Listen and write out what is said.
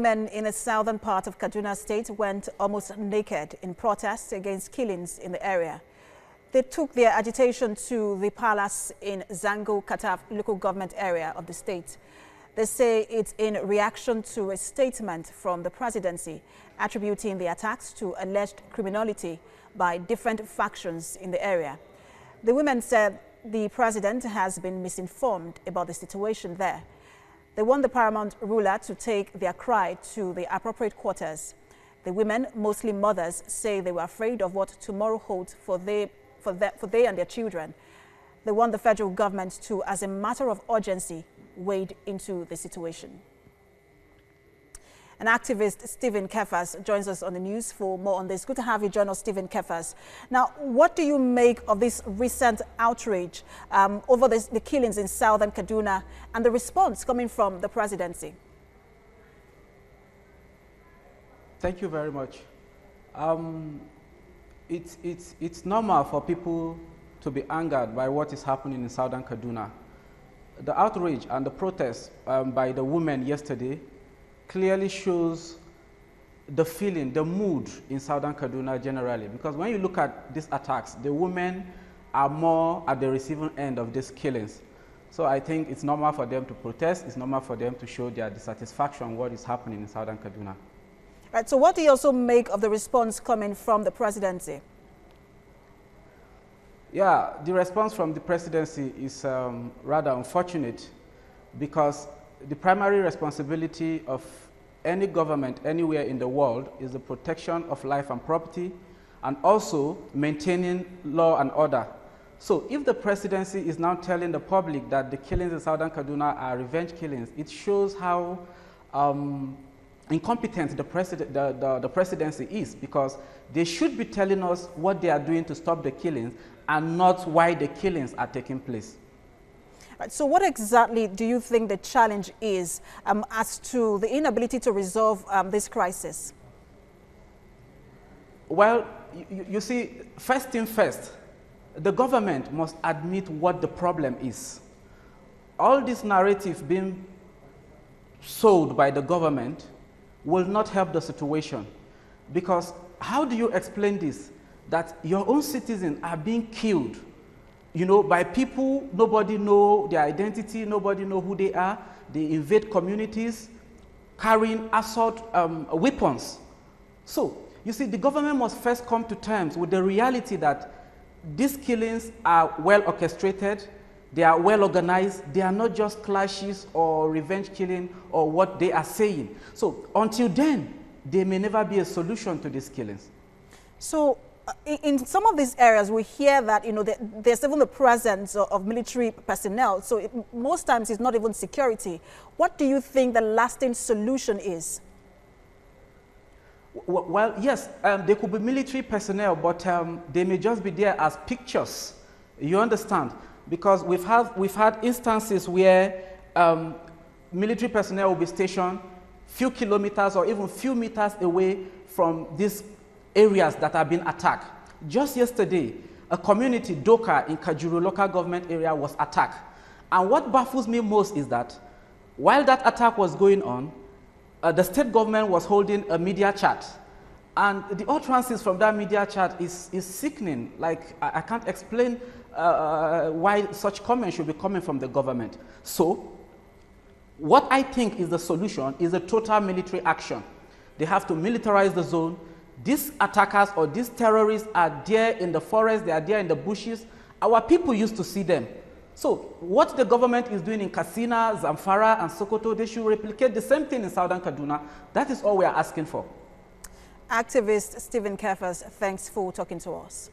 Women in the southern part of Kaduna State went almost naked in protest against killings in the area. They took their agitation to the palace in Zango Kataf local government area of the state. They say it's in reaction to a statement from the presidency attributing the attacks to alleged criminality by different factions in the area. The women said the president has been misinformed about the situation there. They want the paramount ruler to take their cry to the appropriate quarters. The women, mostly mothers, say they were afraid of what tomorrow holds for they and their children. They want the federal government to, as a matter of urgency, wade into the situation. An activist, Stephen Kefas, joins us on the news for more on this. Good to have you join us, Stephen Kefas. Now, what do you make of this recent outrage over the killings in southern Kaduna and the response coming from the presidency? Thank you very much. It's normal for people to be angered by what is happening in southern Kaduna. The outrage and the protest by the women yesterday clearly shows the feeling, the mood in southern Kaduna generally. Because when you look at these attacks, the women are more at the receiving end of these killings. So I think it's normal for them to protest. It's normal for them to show their dissatisfaction with what is happening in southern Kaduna. Right, so what do you also make of the response coming from the presidency? Yeah, the response from the presidency is rather unfortunate, because the primary responsibility of any government anywhere in the world is the protection of life and property, and also maintaining law and order. So if the presidency is now telling the public that the killings in southern Kaduna are revenge killings, it shows how incompetent the presidency is, because they should be telling us what they are doing to stop the killings and not why the killings are taking place. Right, so what exactly do you think the challenge is as to the inability to resolve this crisis? Well, you see, first thing first, the government must admit what the problem is. All this narrative being sold by the government will not help the situation, because how do you explain this, that your own citizens are being killed, you know, by people nobody know their identity, nobody know who they are, they invade communities carrying assault weapons. So you see, the government must first come to terms with the reality that these killings are well orchestrated, they are well organized, they are not just clashes or revenge killing or what they are saying. So until then, there may never be a solution to these killings. So in some of these areas, we hear that, you know, there's even the presence of military personnel. So most times it's not even security. What do you think the lasting solution is? Well, yes, there could be military personnel, but they may just be there as pictures. You understand? Because we've had instances where military personnel will be stationed few kilometers or even few meters away from these areas that have been attacked. Just yesterday, a community, Doka, in Kajuru local government area was attacked. And what baffles me most is that while that attack was going on, the state government was holding a media chat. And the utterances from that media chat is sickening. Like, I can't explain why such comments should be coming from the government. So, what I think is the solution is a total military action. They have to militarize the zone. These attackers or these terrorists are there in the forest, they are there in the bushes. Our people used to see them. So what the government is doing in Katsina, Zamfara, and Sokoto, they should replicate the same thing in southern Kaduna. That is all we are asking for. Activist Stephen Kefas, thanks for talking to us.